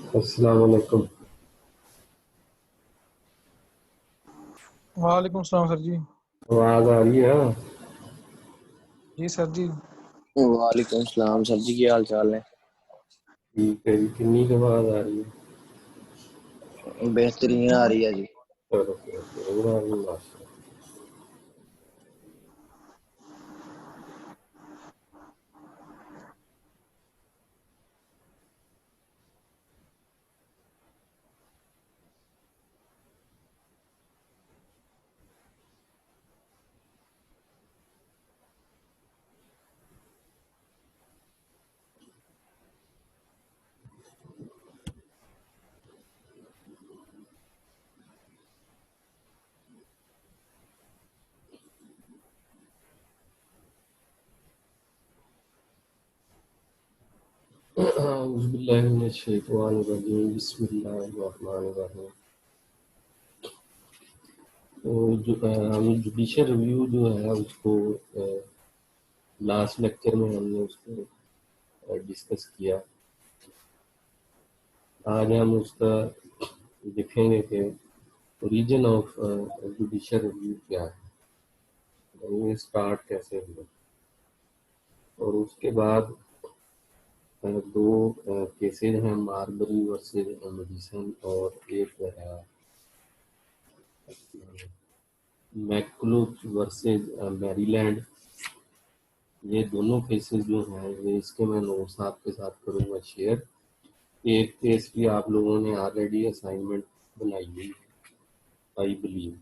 السلام علیکم. وعلیکم السلام سر جی. آواز آ رہی ہے؟ جی سر جی. وعلیکم السلام سر جی، کیا حال چال ہے؟ ٹھیک ہے جی. کنی کی آواز آ رہی ہے؟ بہترین آ رہی ہے جی. چلو اعوذ باللہ من الشیطان الرجیم. بسم اللہ الرحمن الرحیم. ہم جوڈیشل ریویو جو ہے اس کو لاسٹ لیکچر میں ہم نے اس کو ڈسکس کیا. آج ہم اس کا دیکھیں گے کہ اوریجن آف جوڈیشل ریویو کیا ہے، یہ اسٹارٹ کیسے ہوا، اور اس کے بعد دو کیسز ہیں، ماربری ورسز میڈیسن، اور ایک ہے میکلو ورسز میری لینڈ. یہ دونوں کیسز جو ہیں یہ اس کے میں نوٹس آپ کے ساتھ کروں گا شیئر. ایک کیس کی آپ لوگوں نے آلریڈی اسائنمنٹ بنائی ہوئی ہے آئی بلیو.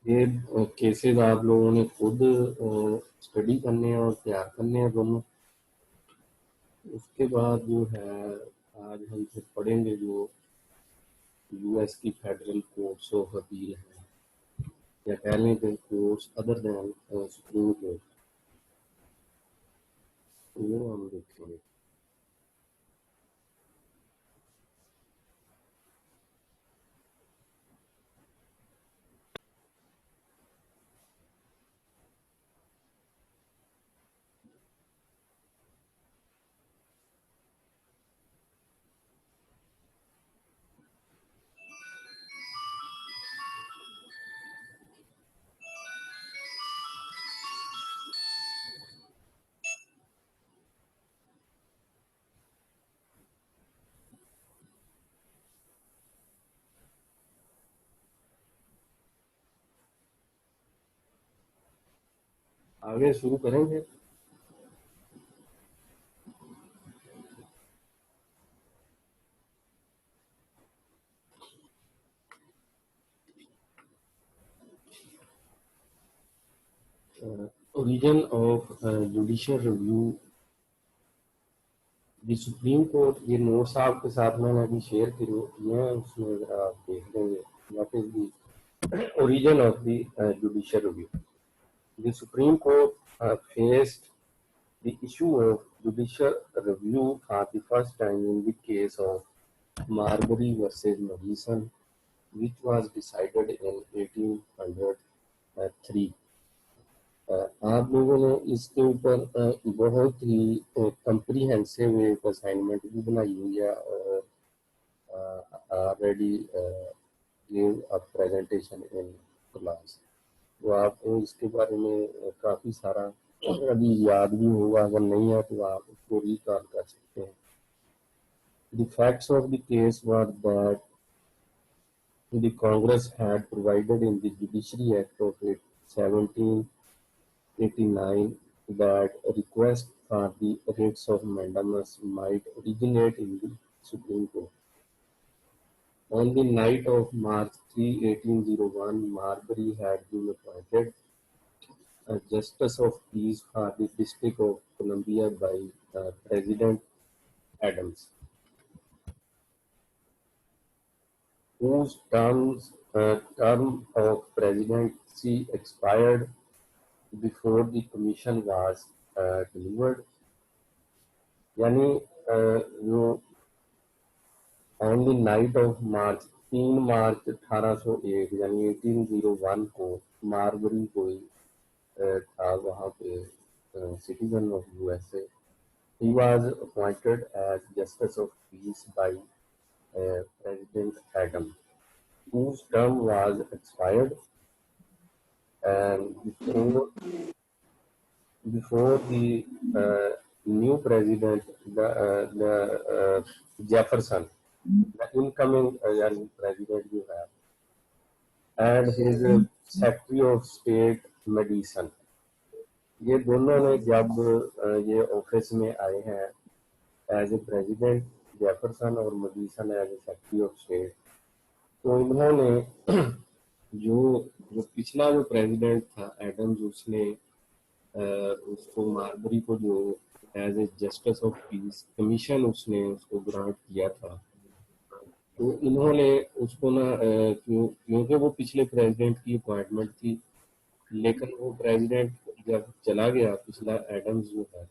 یہ کیسز آپ لوگوں نے خود اسٹڈی کرنے ہیں اور تیار کرنے ہیں دونوں. اس کے بعد جو ہے آج ہم پھر پڑھیں گے جو یو ایس کی فیڈرل کورٹس آف اپیل ہیں یا کہہ لیں کہ کورٹس ادر دین سپریم کورٹ، وہ ہم دیکھیں گے. آگے شروع کریں گے. Origin of judicial review the supreme court. یہ نوٹس آپ کے ساتھ میں نے ابھی شیئر کیے ہیں، اس میں ذرا آپ دیکھ لیں گے. What is the origin of the judicial review. The supreme court faced the issue of judicial review for the first time in the case of Marbury versus Madison, which was decided in 1803. آپ لوگوں نے اس کے اوپر بہت ہی comprehensive ایک assignment بھی بنائی ہوئی ہے اور already give a presentation in class. تو آپ کو اس کے بارے میں کافی سارا ابھی یاد بھی ہوگا، اگر نہیں ہے تو آپ اس کو ریکال کر سکتے ہیں. The facts of the case were that the Congress had provided in the Judiciary Act of 1789 that a request for the writs of mandamus might originate in the Supreme Court. On the night of March 3, 1801, Marbury had been appointed a Justice of Peace for the District of Columbia by President Adams, whose term of presidency expired before the commission was delivered. یعنی جو on the night of March 3 March 1801 یعنی 1801 کو Marbury کوئی تھا وہاں پہ citizen of U S A. He was appointed as Justice of Peace by President Adams, whose term was expired, and before the new president, the Jefferson, the incoming president you have, and his Secretary of State Madison. یہ دونوں نے جب یہ office میں آئے ہیں as a president Jefferson اور Madison as a secretary of state, تو انہوں نے جو پچھلا جو پریزیڈنٹ تھا ایڈمز، اس نے اس کو ماربری کو جو as a justice of peace commission اس نے اس کو گرانٹ کیا تھا، تو انہوں نے اس کو نا کیونکہ وہ پچھلے پریزیڈنٹ کی اپوائنٹمنٹ تھی، لیکن وہ پریزیڈنٹ جب چلا گیا پچھلا ایڈمز جو ہے،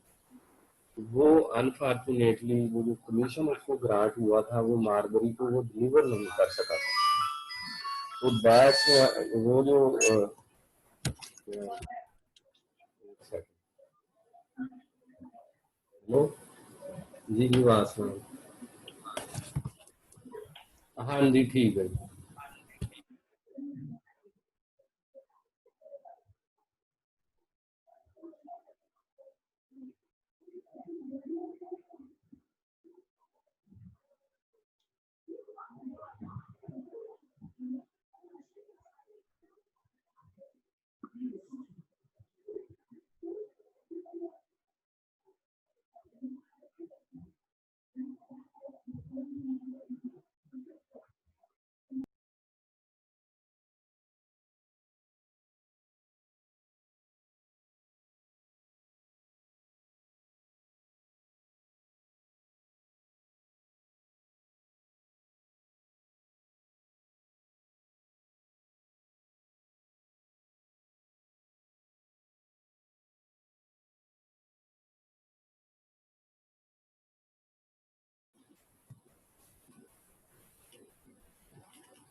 وہ انفارچونیٹلی وہ جو کمیشن اس کو گرانٹ ہوا تھا وہ ماربری کو وہ ڈلیور نہیں کر سکا تھا. تو دیٹس وہ جو ہلو جی جی بات سن، ہاں جی ٹھیک ہے.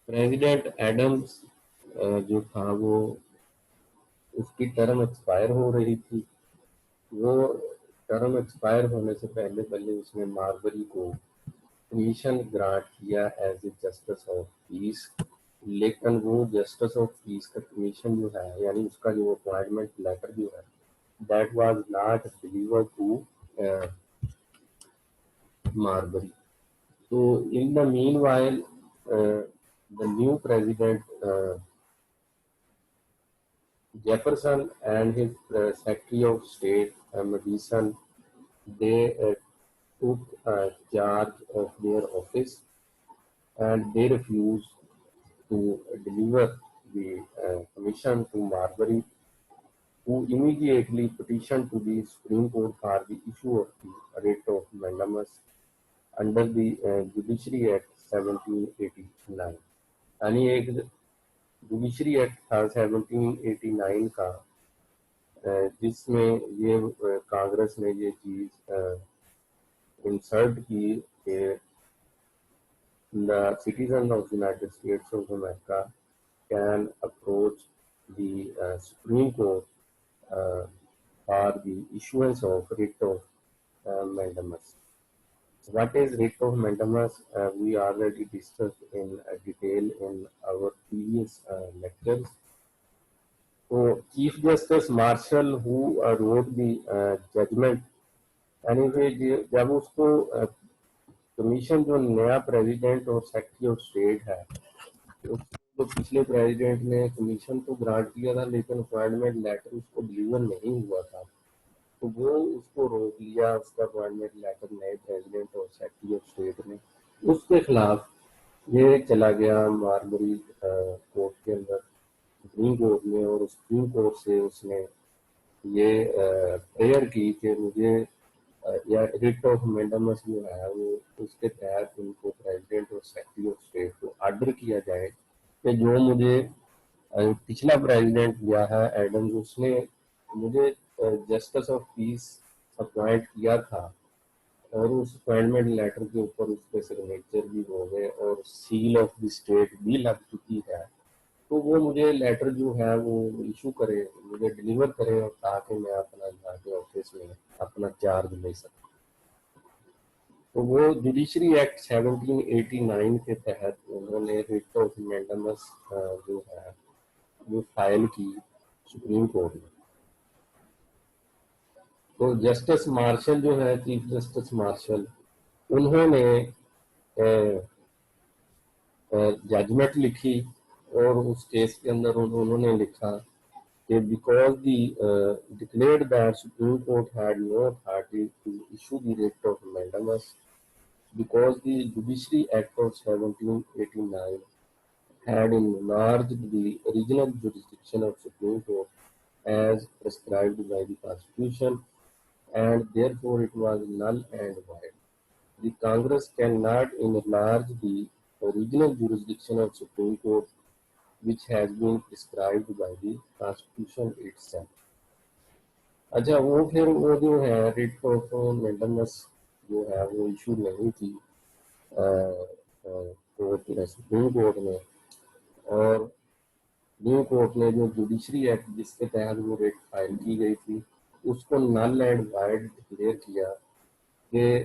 प्रेसिडेंट एडम्स जो था वो उसकी टर्म एक्सपायर हो रही थी। वो टर्म एक्सपायर होने से पहले पहले उसने मार्बरी को कमीशन ग्रांट किया as a justice of peace, लेकिन वो जस्टिस ऑफ पीस का कमीशन जो है यानी उसका जो अपॉइंटमेंट लेटर जो है that was not delivered to Marbury. So in the meanwhile, the new president Jefferson and his Secretary of State Madison, they took charge of their office and they refused to deliver the commission to Marbury, who immediately petitioned to the Supreme Court for the issue of the writ of mandamus under the Judiciary Act 1789। यानी एक judiciary act था 1789 का जिसमें ये कांग्रेस ने ये चीज insert की कि the citizen of the United States of America can approach the Supreme Court for the issuance of writ of mandamus. What is writ of mandamus? We already discussed in detail in our previous lectures. So, Chief Justice Marshall, who wrote the judgment, anyway, जब उसको commission जो नया president और secretary of state है उसको पिछले president ने commission तो ग्रांट किया था लेकिन अपॉइंटमेंट लेटर उसको डिलीवर नहीं हुआ था, तो वो उसको रोक लिया उसका अपॉइंटमेंट लेटर नए प्रेसिडेंट और सेक्रेटरी ऑफ स्टेट ने। उसके खिलाफ ये चला गया मार्बरी कोर्ट के अंदर सुप्रीम कोर्ट में और सुप्रीम कोर्ट से उसने ये प्रेयर की कि मुझे या रिट ऑफ मैंडामस जो है वो उसके तहत उनको प्रेसिडेंट और सेक्रेटरी ऑफ स्टेट को ऑर्डर किया जाए कि जो मुझे पिछला प्रेसिडेंट दिया है एडम्स उसने मुझे जस्टिस ऑफ पीस अपॉइंट किया था और उस अपॉइंटमेंट लेटर के ऊपर उसके सिग्नेचर भी हो गए और सील ऑफ द स्टेट भी लग चुकी है, तो वो मुझे लेटर जो है वो इशू करे, मुझे डिलीवर करे और ताकि मैं अपना जाके ऑफिस में अपना चार्ज ले सकूं। तो वो जुडिशरी एक्ट 1789 के तहत उन्होंने रिट ऑफ मैंडामस जो है वो फाइल की सुप्रीम कोर्ट में। तो जस्टिस मार्शल जो है चीफ जस्टिस मार्शल उन्होंने जजमेंट लिखी और उस केस के अंदर उन्होंने लिखा कि because the declared that Supreme Court had no authority to issue the writ of mandamus because the Judiciary Act of 1789 had enlarged the original jurisdiction of Supreme Court as prescribed by the Constitution and therefore it was null and void. The Congress cannot enlarge the original jurisdiction of Supreme Court which has been prescribed by the Constitution itself. अच्छा वो फिर वो जो है writ of mandamus जो है वो issue नहीं थी कोर्ट सुप्रीम कोर्ट में, और सुप्रीम कोर्ट ने जो जुडिशरी एक्ट जिसके तहत वो रिट फाइल की गई थी उसको नल एंड वाइड डिक्लेयर किया कि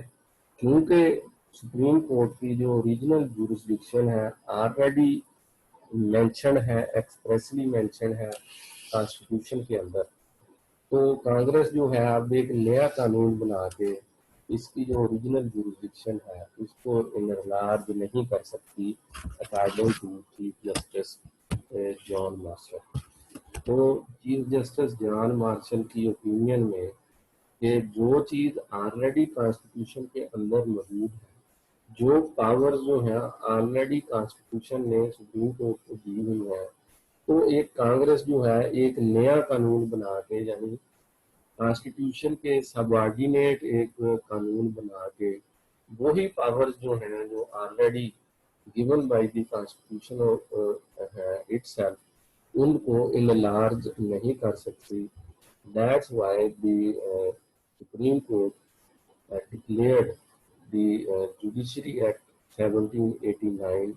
क्योंकि सुप्रीम कोर्ट की जो ओरिजिनल जुरिस्डिक्शन है ऑलरेडी मेंशन है, एक्सप्रेसली मेंशन है कॉन्स्टिट्यूशन के अंदर, तो कांग्रेस जो है अब एक नया कानून बना के इसकी जो ओरिजिनल जुरिस्डिक्शन है उसको इनलार्ज नहीं कर सकती according to chief justice John Marshall. तो चीफ जस्टिस जॉन मार्शल की ओपिनियन में कि जो चीज़ ऑलरेडी कॉन्स्टिट्यूशन के अंदर मौजूद है, जो पावर्स जो है ऑलरेडी कॉन्स्टिट्यूशन ने सुप्रीम कोर्ट को दी हुई है, तो एक कांग्रेस जो है एक नया कानून बना के यानी कॉन्स्टिट्यूशन के सबऑर्डिनेट एक कानून बना के वही पावर्स जो हैं जो already given by the constitution itself उनको इनलार्ज नहीं कर सकती। That's why the Supreme court declared the Judiciary Act 1789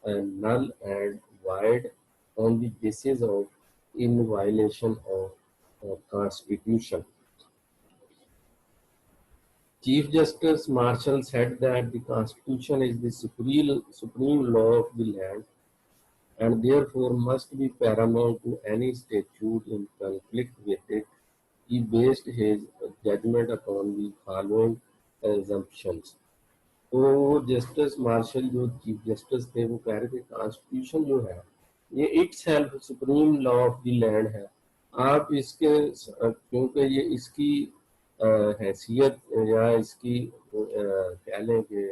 null and void on the basis of in violation of Constitution. Chief Justice Marshall said that the Constitution is the supreme law of the land and therefore must be paramount to any statute in conflict with it. He based his judgment upon the following assumptions. तो justice martial जो chief justice थे वो कह रहे थे constitution जो है ये it self supreme law of the land है। आप इसके क्योंकि ये इसकी हैसियत या इसकी कह लें कि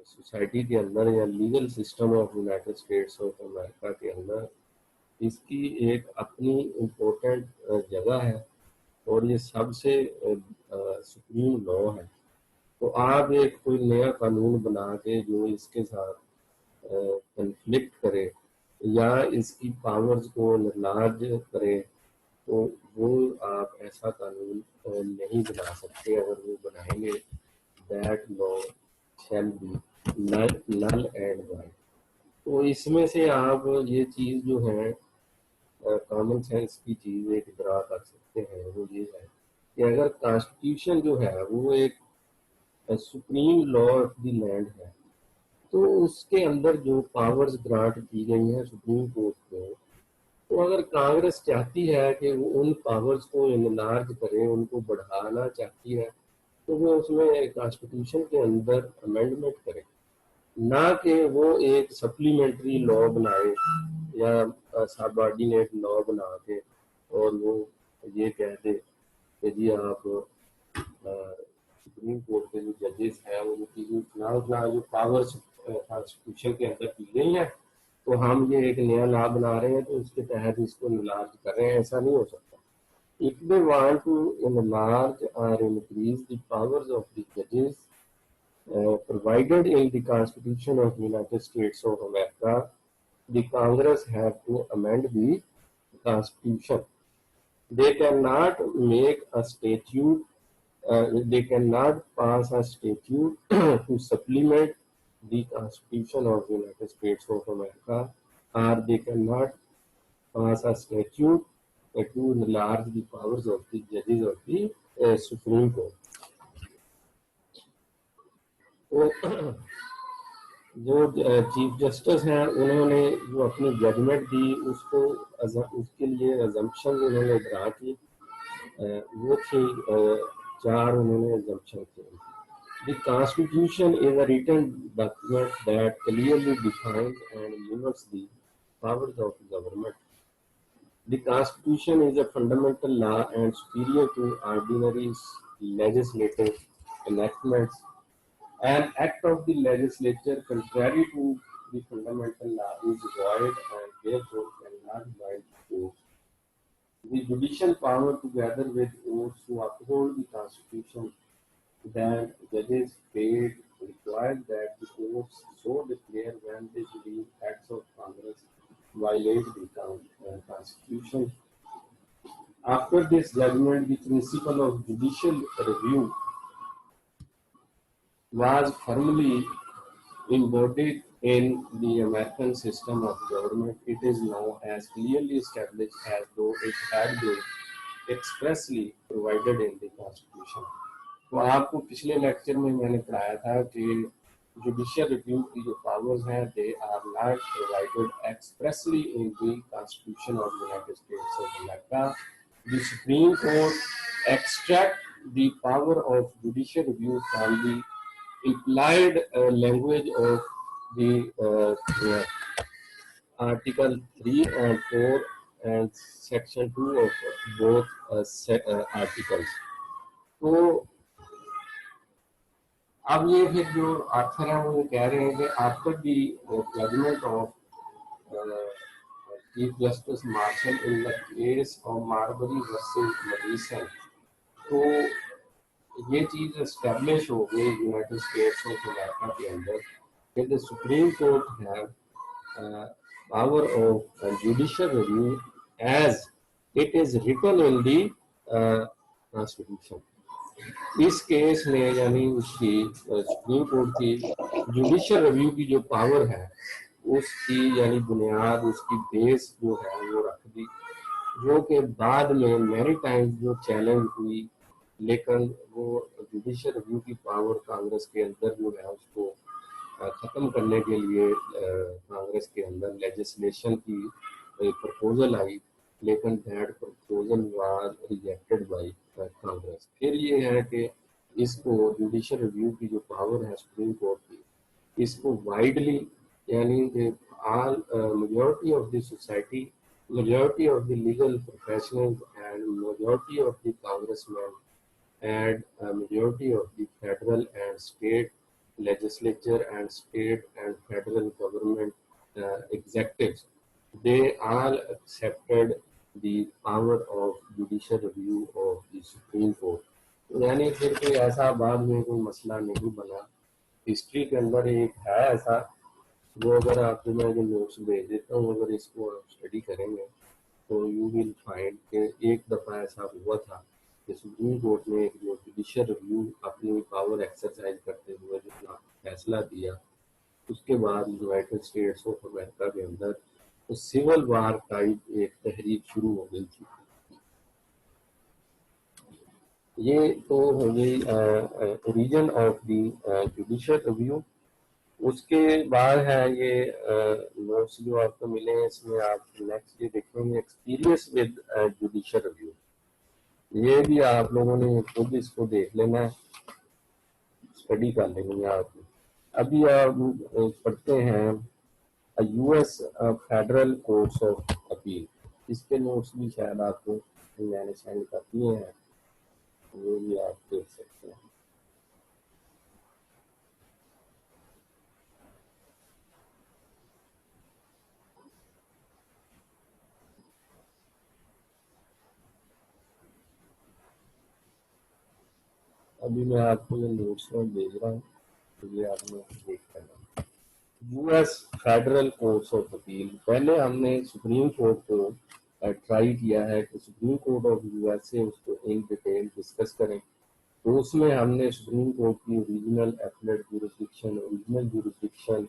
सोसाइटी के अंदर या legal system of United States of America के अंदर इसकी एक अपनी इम्पोर्टेंट जगह है और ये सबसे सुप्रीम लॉ है। तो आप एक कोई नया कानून बना के जो इसके साथ कन्फ्लिक्ट करे या इसकी पावर्स को लार्ज करे तो वो आप ऐसा कानून नहीं बना सकते। अगर वो बनाएंगे that law shall be null and void. तो इसमें से आप ये चीज़ जो है कॉमन सेंस की चीज़ एक ड्रा कर सकते हैं। वो ये है कि अगर कॉन्स्टिट्यूशन जो है वो एक supreme law of the land है तो उसके अंदर जो पावर्स ग्रांट की गई हैं सुप्रीम कोर्ट को, तो अगर कांग्रेस चाहती है कि वो उन पावर्स को इनलार्ज करे, उनको बढ़ाना चाहती है, तो वो उसमें कॉन्स्टिट्यूशन के अंदर अमेंडमेंट करे, ना कि वो एक सप्लीमेंट्री लॉ बनाए या सबऑर्डिनेट लॉ बना के और वो ये कह दे कि जी आप सुप्रीम कोर्ट के जो जजेस हैं उनकी उतना जो पावर्स कॉन्स्टिट्यूशन के अंदर की गई हैं तो हम ये एक नया लॉ बना रहे हैं तो उसके तहत इसको इनलार्ज कर रहे हैं। ऐसा नहीं हो सकता। If they want to enlarge or increase the powers of the judges provided in the Constitution of the United States of America, the Congress have to amend the Constitution. They cannot make a statute, they cannot pass a statute to supplement the Constitution of the United States of America, or they cannot pass a statute to enlarge the powers of the judges of the Supreme Court. तो जो chief justice हैं उन्होंने जो अपनी judgement दी उसको उसके लिए assumption उन्होंने ड्रा की, वो थी चार उन्होंने अजम्पशन की। The Constitution is a written document that clearly defines and limits the powers of government. The Constitution is a fundamental law and superior to ordinary legislative enactments. An act of the legislature contrary to the fundamental law is void and therefore cannot bind courts. The judicial power, together with oaths to uphold the Constitution, then judges paid required that the courts so declare when they believe acts of Congress violate the Constitution. After this judgment, the principle of judicial review was firmly embodied in the American system of government. It is now as clearly established as though it had been expressly provided in the Constitution. तो आपको पिछले lecture में मैंने पढ़ाया था कि judicial review की जो पावर्स हैं they are not provided expressly in the constitution of United States of America. The Supreme Court extract the power of judicial review from the implied language of the Article 3 and 4 and Section 2 of both articles. तो अब ये फिर जो Arthur है वो कह रहे हैं कि after the judgment of chief justice Marshall in the case of Marbury versus Madison, तो ये चीज एस्टेब्लिश हो गई यूनाइटेड स्टेट्स ऑफ अमेरिका के अंदर कि the Supreme Court have power of judicial review as it is written in the constitution. इस case में यानी उसकी सुप्रीम कोर्ट की जुडिशियल रिव्यू की जो पावर है उसकी यानी बुनियाद उसकी बेस जो है वो रख दी, जो कि बाद में मैनी टाइम्स जो चैलेंज हुई, लेकिन वो जुडिशियल रिव्यू की पावर कांग्रेस के अंदर जो है उसको ख़त्म करने के लिए कांग्रेस के अंदर लेजिस्लेशन की प्रपोजल आई, लेकिन that proposal was rejected by Congress. फिर ये है कि इसको जुडिशियल रिव्यू की जो पावर है सुप्रीम कोर्ट की, इसको वाइडली यानी कि all majority of the society, majority of the legal professionals and majority of the congressmen and a majority of the federal and state legislature and state and federal government executives, they all accepted the power of judicial review of the Supreme Court. यानी फिर कोई ऐसा बाद में कोई मसला नहीं बना। हिस्ट्री के अंदर एक है ऐसा, वो अगर आपको मैं जो नोट्स भेज देता हूँ, अगर इसको आप स्टडी करेंगे तो यू विल फाइंड कि एक दफ़ा ऐसा हुआ था कि सुप्रीम कोर्ट ने एक जो जुडिशियल रिव्यू अपनी पावर एक्सरसाइज करते हुए जो फैसला दिया, उसके बाद यूनाइटेड स्टेट्स ऑफ अमेरिका के अंदर तो सिविल वार टाइप एक तहरीक शुरू हो गई थी। ये तो हो गई origin of the judicial review. उसके बाद है ये नोट्स जो आपको मिले हैं, इसमें आप नेक्स्ट ये देखेंगे एक्सपीरियंस विद जुडिशियल रिव्यू। ये भी आप लोगों ने खुद इसको देख लेना है, स्टडी कर लेनी है आपने। अभी आप पढ़ते हैं US federal courts of appeal, इसके नोट्स भी शायद आपको मैंने सेंड कर दिए हैं, वो भी आप देख सकते हैं। अभी मैं आपको ये नोट्स में भेज रहा हूँ, तो ये आपने देख लेना। US federal courts of appeal, पहले हमने सुप्रीम कोर्ट को ट्राई किया है कि सुप्रीम कोर्ट ऑफ यूएस से उसको इन डिटेल डिस्कस करें, तो उसमें हमने सुप्रीम कोर्ट की original appellate jurisdiction, original jurisdiction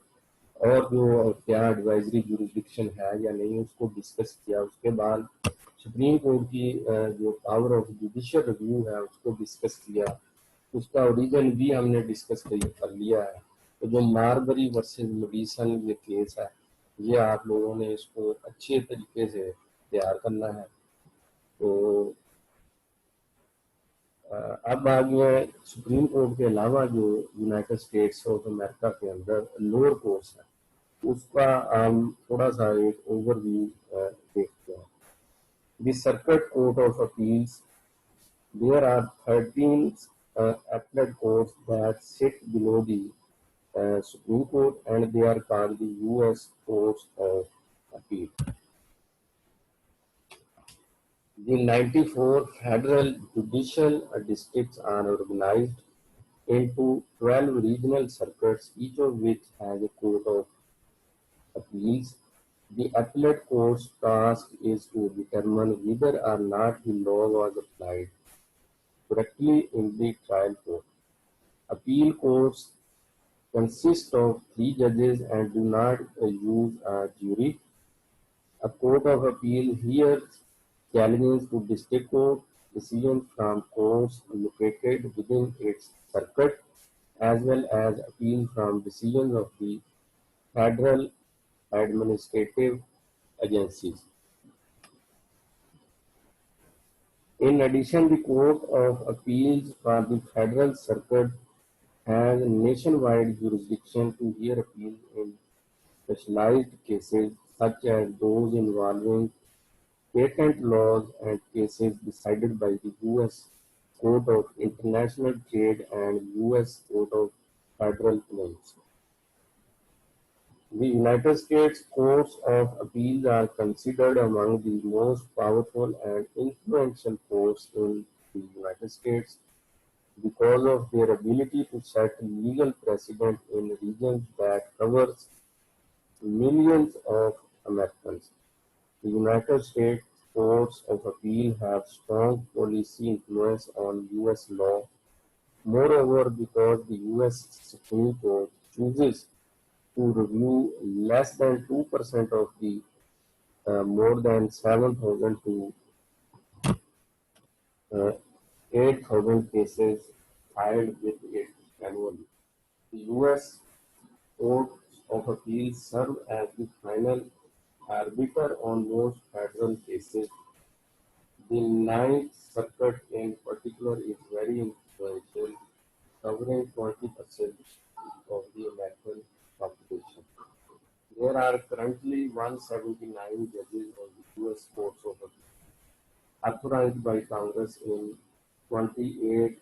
और जो क्या एडवाइजरी जुरिस्डिक्शन है या नहीं उसको डिस्कस किया। उसके बाद सुप्रीम कोर्ट की जो पावर ऑफ जुडिशियल रिव्यू है उसको डिस्कस किया, उसका ओरिजिन भी हमने डिस्कस कर लिया है। तो जो मारबरी वर्सेस मेडिसन ये केस है, ये आप लोगों ने इसको अच्छे तरीके से तैयार करना है। तो अब आगे सुप्रीम कोर्ट के अलावा जो यूनाइटेड स्टेट्स ऑफ अमेरिका के अंदर लोअर कोर्ट्स है, उसका हम थोड़ा सा एक ओवरव्यू देखते हैं। The circuit court of appeals, there are 13 appellate courts that sit below the Supreme Court, and they are called the U.S. Courts of Appeal. The 94 federal judicial districts are organized into 12 regional circuits, each of which has a court of appeals. The appellate court's task is to determine whether or not the law was applied correctly in the trial court. Appeal courts consist of 3 judges and do not use a jury. A court of appeal hears challenges to district court decisions from courts located within its circuit, as well as appeal from decisions of the federal administrative agencies. In addition, the Court of Appeals for the Federal Circuit has nationwide jurisdiction to hear appeals in specialized cases such as those involving patent laws and cases decided by the U.S. Court of International Trade and U.S. Court of Federal Claims. The United States Courts of Appeals are considered among the most powerful and influential courts in the United States because of their ability to set legal precedent in regions that covers millions of Americans. The United States Courts of Appeal have strong policy influence on U.S. law Moreover, because the US Supreme Court chooses to review less than 2% of the more than 7,000 to 8,000 cases filed with it annually. The US Court of Appeals serve as the final arbiter on most federal cases. The Ninth Circuit in particular is very influential, covering 20% of the American population. There are currently 179 judges on the U.S. Courts of Appeals, authorized by Congress in 28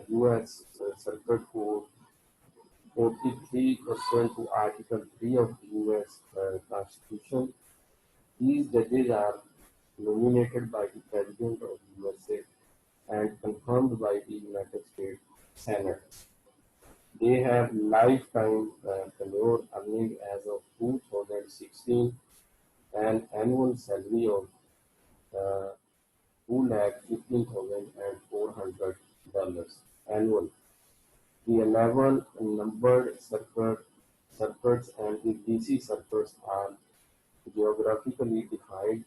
U.S. Circuit Court, 43 pursuant to Article 3 of the U.S. Constitution. These judges are nominated by the President of the USA and confirmed by the United States Senate. They have lifetime tenure, earning as of 2016 an annual salary of uh, $2,15,400 annual. The 11 numbered circuits and the DC circuits are geographically defined.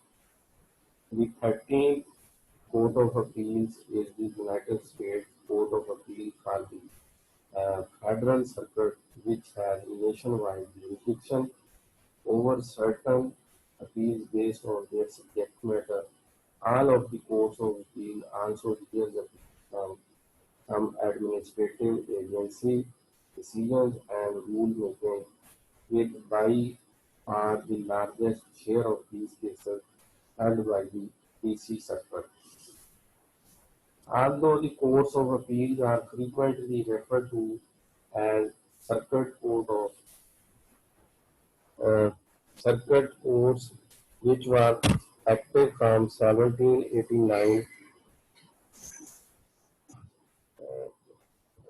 The 13th Court of Appeals is the United States Court of Appeals for the Federal Circuit, which has nationwide jurisdiction over certain appeals based on their subject matter. All of the courts of appeal also hears appeals from administrative agency decisions and rulemaking, with by far the largest share of these cases held by the DC Circuit. Although the courts of appeals are frequently referred to as circuit court of uh, circuit courts, which were active from 1789,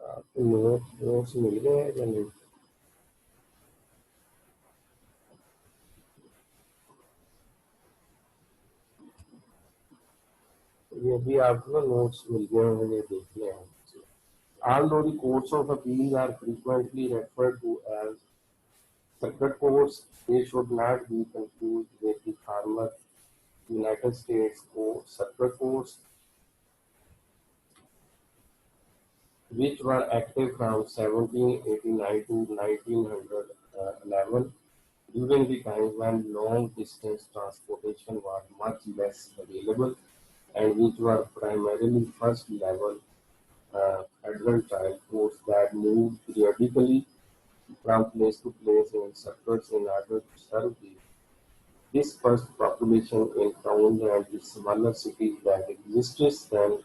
आपको notes मिल गए हैं या नहीं? ये भी आपको notes मिल गए होंगे, ये देख लें आप. Although the courts of appeals are frequently referred to as circuit courts, they should not be confused with the former United States circuit courts, which were active from 1789 to 1911, during the time when long-distance transportation was much less available and which were primarily first-level federal trial courts that moved periodically from place to place in circuits in order to serve the dispersed population in towns and the smaller cities that existed then.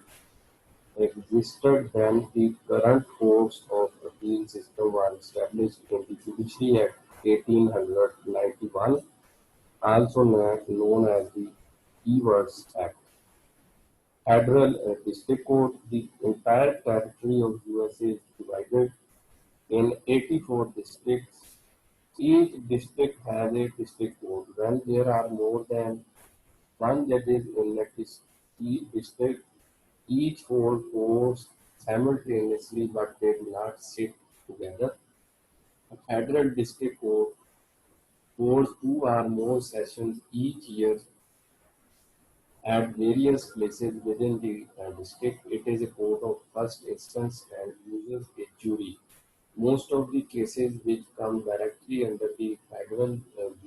The current courts of appeal system was established in the Judiciary Act 1891, also known as the Evers Act. Federal District Court. The entire territory of USA is divided in 84 districts. Each district has a district court. When there are more than one judges in a district, each hold courts simultaneously, but they do not sit together. A federal district court holds two or more sessions each year at various places within the district. It is a court of first instance and uses a jury. Most of the cases which come directly under the federal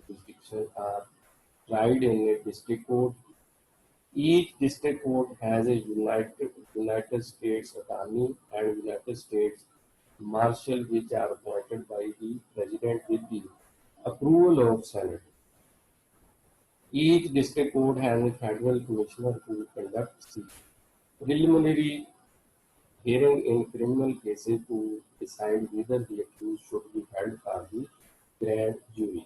jurisdiction are tried in a district court. Each district court has a United States Attorney and United States Marshal, which are appointed by the President with the approval of Senate. Each district court has a federal commissioner who conducts the preliminary hearing in criminal cases to decide whether the accused should be held for the grand jury.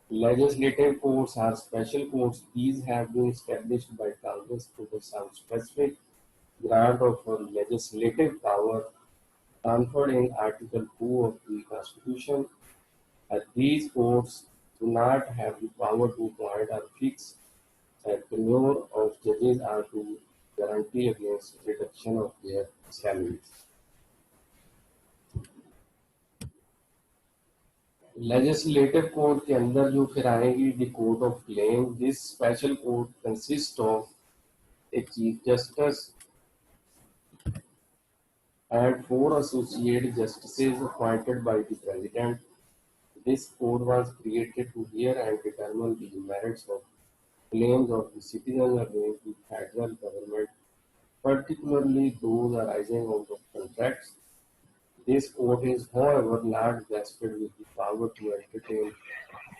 Legislative courts are special courts. These have been established by Congress under some specific grant of legislative power conferred in Article 2 of the Constitution. These courts do not have the power to appoint or fix a tenure of judges or to guarantee against reduction of their salaries. Legislative code के अंदर जो फिर आएगी the court of claim. This special court consist of a chief justice and 4 associate justices appointed by the president. This court was created to hear and determine the merits of claims of the citizens against the federal government, particularly those arising out of contracts. This court is, however, not vested with the power to entertain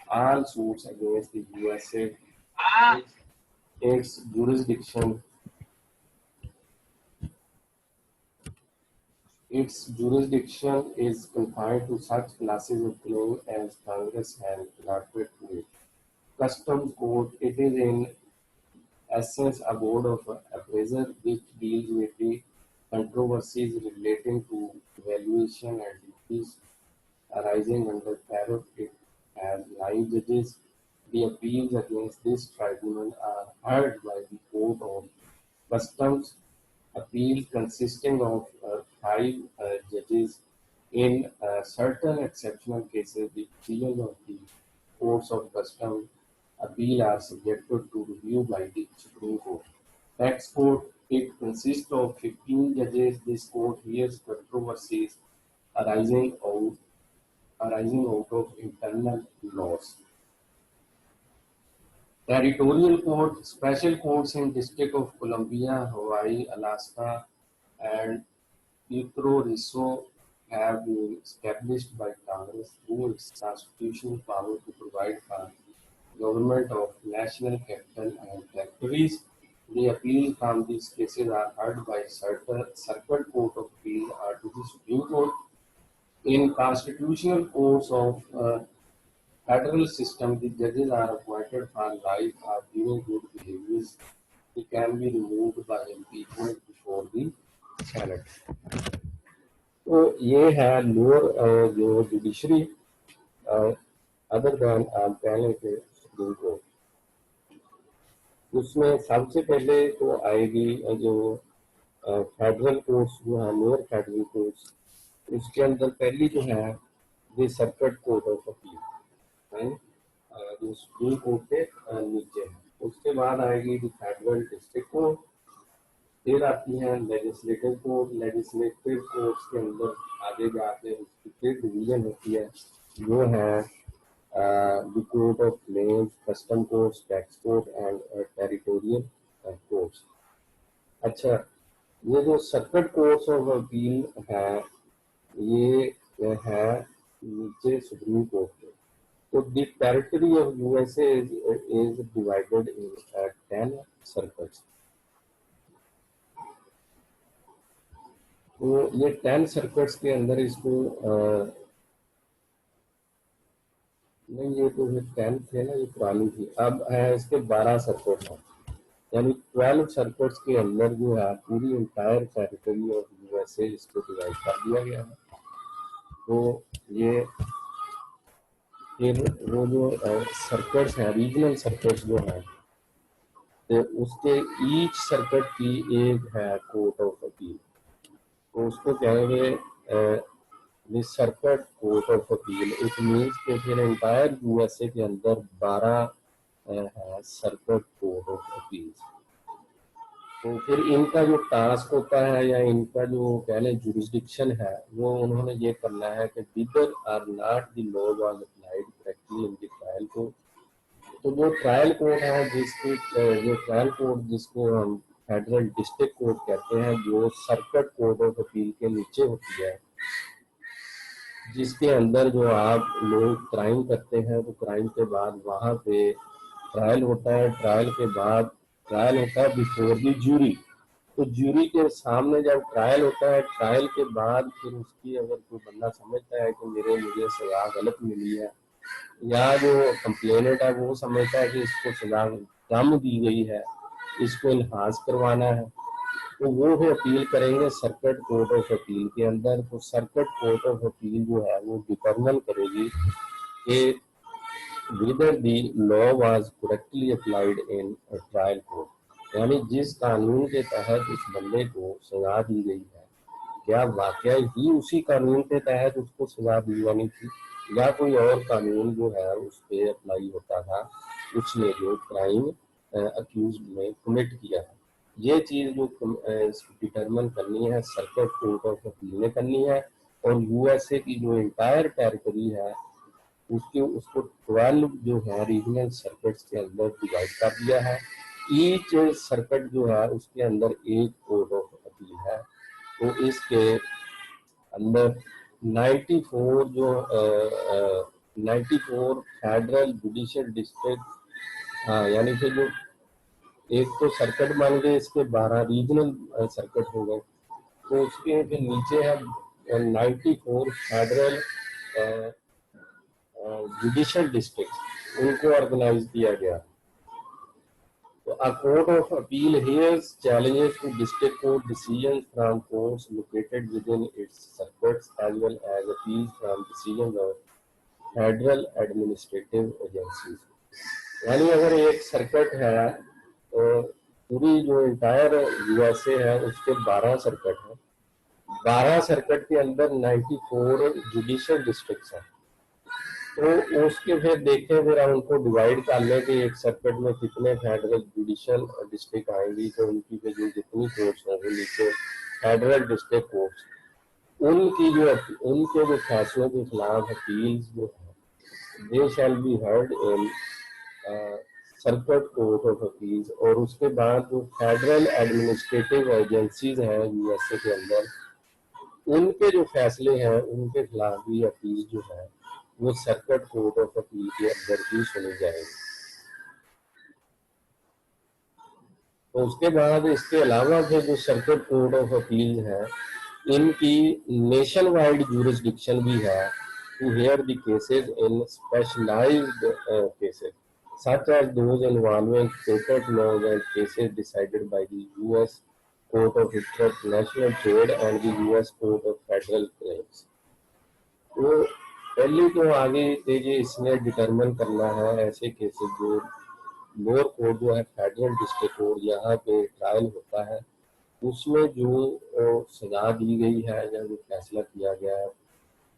all suits against the USA. Its jurisdiction is confined to such classes of claim as Congress has allotted to it. Customs Court, it is in essence a board of appraiser which deals with the controversies relating to valuation and duties arising under tariff. It has 9 judges. The appeals against this tribunal are heard by the Court of Customs. Appeals consisting of 5 judges. In certain exceptional cases, the decisions of the courts of customs appeal are subjected to review by the Supreme Court. Tax court, it consists of 15 judges. This court hears controversies arising out of internal laws. Territorial court, special courts in District of Columbia, Hawaii, Alaska, and Puerto Rico have been established by Congress through its constitutional power to provide for government of national capital and territories. The appeal from these cases are heard by Circuit Court of Appeal or to the Supreme Court. In constitutional courts of federal system, the judges are appointed for life or given good behaviors. They can be removed by impeachment before the Senate. तो ये है lower जो judiciary other than आप कह लें कि supreme court. उसमें सबसे पहले तो आएगी जो फेडरल कोर्ट्स जो है लोअर फेडरल कोर्ट्स. उसके अंदर पहली जो है the circuit court of appeal जो सुप्रीम कोर्ट के नीचे है. उसके बाद आएगी द फेडरल डिस्ट्रिक्ट कोर्ट. फिर आती है लेजिस्लेटिव कोर्ट. लेजिस्लेटिव कोर्ट्स के अंदर आगे जाके उसकी फिर डिवीजन होती है जो है the court of claims, custom courts, tax court and territorial courts. अच्छा, ये जो सर्किट कोर्ट्स ऑफ अपील है ये है नीचे सुप्रीम कोर्ट के. तो the territory of USA is divided in 10 circuits. तो ये 10 सर्किट्स के अंदर इसको नहीं, ये तो फिर 10 थे ना, ये पुरानी थी. अब है इसके 12 सर्किट हैं, यानी 12 सर्किट्स के अंदर जो है पूरी इंटायर टेरिटरी ऑफ यूएसए इसको डिवाइड कर दिया गया है. तो ये फिर वो जो सर्किट्स हैं रीजनल सर्किट्स जो हैं तो उसके ईच सर्किट की एक है कोर्ट ऑफ अपील. तो उसको कहेंगे circuit court of appeal. It means कि फिर एंटायर यूएसए के अंदर 12 है सर्किट कोर्ट ऑफ अपील. तो फिर इनका जो टास्क होता है या इनका जो कह लें जुरिस्डिक्शन है वो उन्होंने ये करना है कि whether or not the law was applied correctly in the trial court. तो जो ट्रायल कोर्ट है जो ट्रायल कोर्ट जिसको हम फेडरल डिस्ट्रिक्ट कोर्ट कहते हैं, जो सर्किट कोर्ट ऑफ अपील के नीचे होती है, जिसके अंदर जो आप लोग क्राइम करते हैं तो क्राइम के बाद वहाँ पे ट्रायल होता है. ट्रायल के बाद ट्रायल होता है बिफोर दी जूरी. तो जूरी के सामने जब ट्रायल होता है, ट्रायल के बाद फिर उसकी अगर कोई बंदा समझता है कि मुझे सजा गलत मिली है या जो कंप्लेनेंट है वो समझता है कि इसको सजा कम दी गई है, इसको इन्हांस करवाना है, तो वो भी अपील करेंगे सर्किट कोर्ट ऑफ अपील के अंदर. तो सर्किट कोर्ट ऑफ अपील जो है वो डिटरमाइन करेगी कि whether the law was correctly applied in a trial court, यानी जिस कानून के तहत उस बंदे को सजा दी गई है क्या वाकया ही उसी कानून के तहत उसको सजा दी जानी थी या कोई और कानून जो है उस पर अप्लाई होता था उसने जो क्राइम अक्यूज ने कमिट किया है। ये चीज जो डिटरमिन करनी है सर्किट कोर्ट ऑफ अपील ने करनी है। और यूएसए की जो इंटायर टेरिटरी है उसको 12 जो है रीजनल सर्किट्स के अंदर डिवाइड कर दिया है। ईच सर्किट जो है उसके अंदर एक कोर्ट ऑफ अपील है। तो इसके अंदर 94 जो 94 फेडरल जुडिशियल डिस्ट्रिक्ट, हाँ यानी कि जो एक तो सर्किट मान गए, इसके 12 रीजनल सर्किट हो गए। तो उसके जो नीचे है 94 फेडरल जुडिशियल डिस्ट्रिक्ट, उनको ऑर्गेनाइज किया गया। So a court of appeal hears challenges to district court decisions from courts located within its circuits as well as appeals from decisions of federal administrative agencies। यानी अगर एक circuit है तो पूरी जो इंटायर यूएसए है उसके 12 सर्किट हैं। 12 सर्किट के अंदर 94 जुडिशियल डिस्ट्रिक्ट्स हैं। तो उसके फिर देखें, फिर हम उनको डिवाइड कर लें कि एक सर्किट में कितने फेडरल जुडिशियल डिस्ट्रिक्ट आएंगी। तो उनकी फिर जो जितनी कोर्ट्स होंगी नीचे फेडरल डिस्ट्रिक्ट कोर्ट्स, उनके जो फैसलों के खिलाफ अपील्स जो है they shall be heard in circuit court of appeals. और उसके बाद जो फेडरल एडमिनिस्ट्रेटिव एजेंसीज हैं यूएसए के अंदर, उनके जो फैसले हैं उनके खिलाफ भी अपील जो है वो सर्किट कोर्ट ऑफ अपील के अंदर ही सुनी जाएगी। तो उसके बाद इसके अलावा फिर जो सर्किट कोर्ट ऑफ अपील है इनकी नेशन वाइड जूरिसडिक्शन भी है to hear the cases in specialised cases such as those involving patent laws and cases decided by the US Court of International Trade and the US Court of Federal Claims। तो पहले तो आगे ये इसने determine करना है ऐसे cases जो लोअर कोर्ट जो है फेडरल डिस्ट्रिक्ट कोर्ट यहाँ पे ट्रायल होता है उसमें जो सजा दी गई है या जो फैसला किया गया है।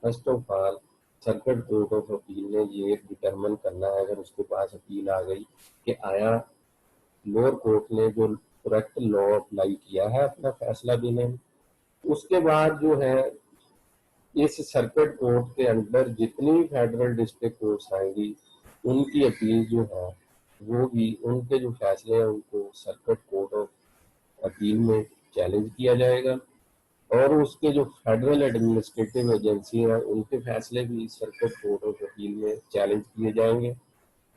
First of all circuit court of appeal ने ये डिटरमिन करना है, अगर उसके पास अपील आ गई कि आया लोअर कोर्ट ने जो करेक्ट लॉ अप्लाई किया है अपना फैसला देने में। उसके बाद जो है इस सर्किट कोर्ट के अंदर जितनी फेडरल डिस्ट्रिक्ट कोर्ट्स आएंगी उनकी अपील जो है वो भी उनके जो फैसले हैं उनको सर्किट कोर्ट ऑफ अपील में चैलेंज किया जाएगा। और उसके जो फेडरल एडमिनिस्ट्रेटिव एजेंसी है उनके फैसले भी सर्किट कोर्ट ऑफ अपील में चैलेंज किए जाएंगे।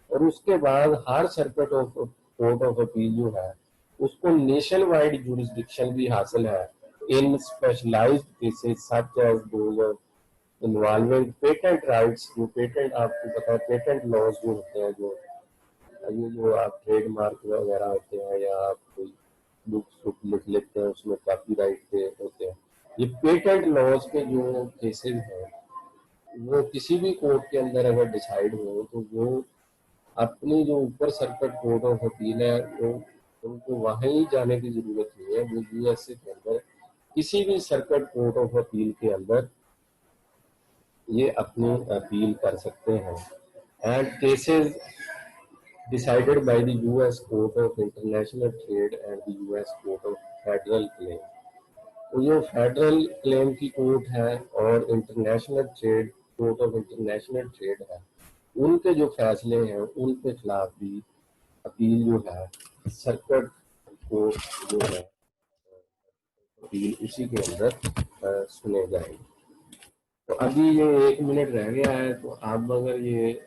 और उसके बाद हर circuit of court of appeal जो है उसको नेशन वाइड जुरिसडिक्शन भी हासिल है in specialised cases such as those involving patent rights. जो पेटेंट आपको पता है पेटेंट लॉज जो होते हैं, जो आप ट्रेडमार्क वगैरह होते हैं या आप कोई बुक लिख लेते हैं उसमें कॉपीराइट के होते हैं, ये पेटेंट लॉज के जो केसेस हैं वो किसी भी कोर्ट के अंदर अगर डिसाइड हो तो वो अपनी जो ऊपर सर्किट कोर्ट ऑफ अपील है वो उनको वहीं जाने की जरूरत नहीं है। वो यूएसए के अंदर किसी भी सर्किट कोर्ट ऑफ अपील के अंदर ये अपनी अपील कर सकते हैं। And cases decided by the US Court of International Trade and the US Court of Federal Claim। तो ये फेडरल क्लेम की कोर्ट है और international trade court of international trade है, उनके जो फैसले हैं उनके खिलाफ भी अपील जो है सर्किट कोर्ट जो है अपील उसी के अंदर सुने जाएंगे। तो अभी ये 1 मिनट रह गया है, तो आप अगर ये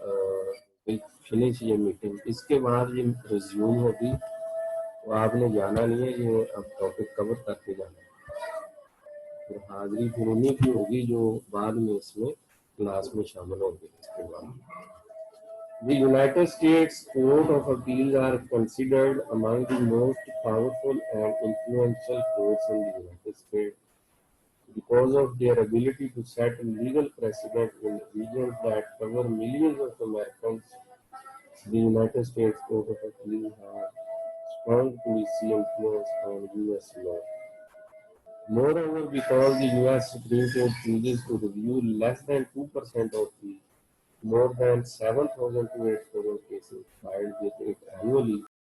फिनिश ये मीटिंग, इसके बाद ये रिज्यूम होगी तो आपने जाना नहीं है, ये अब टॉपिक कवर करके जाना है। तो हाजिरी फिर उन्हीं की होगी जो बाद में इसमें क्लास में शामिल होंगे। इसके बाद The United States Court of Appeals are considered among the most powerful and influential courts in the United States because of their ability to set legal precedent in regions that cover millions of Americans. The United States Court of Appeals has strong policy influence on U.S. law. Moreover, because the US Supreme Court chooses to review less than 2% of the more than 7,000 to 8,000 cases filed with it annually,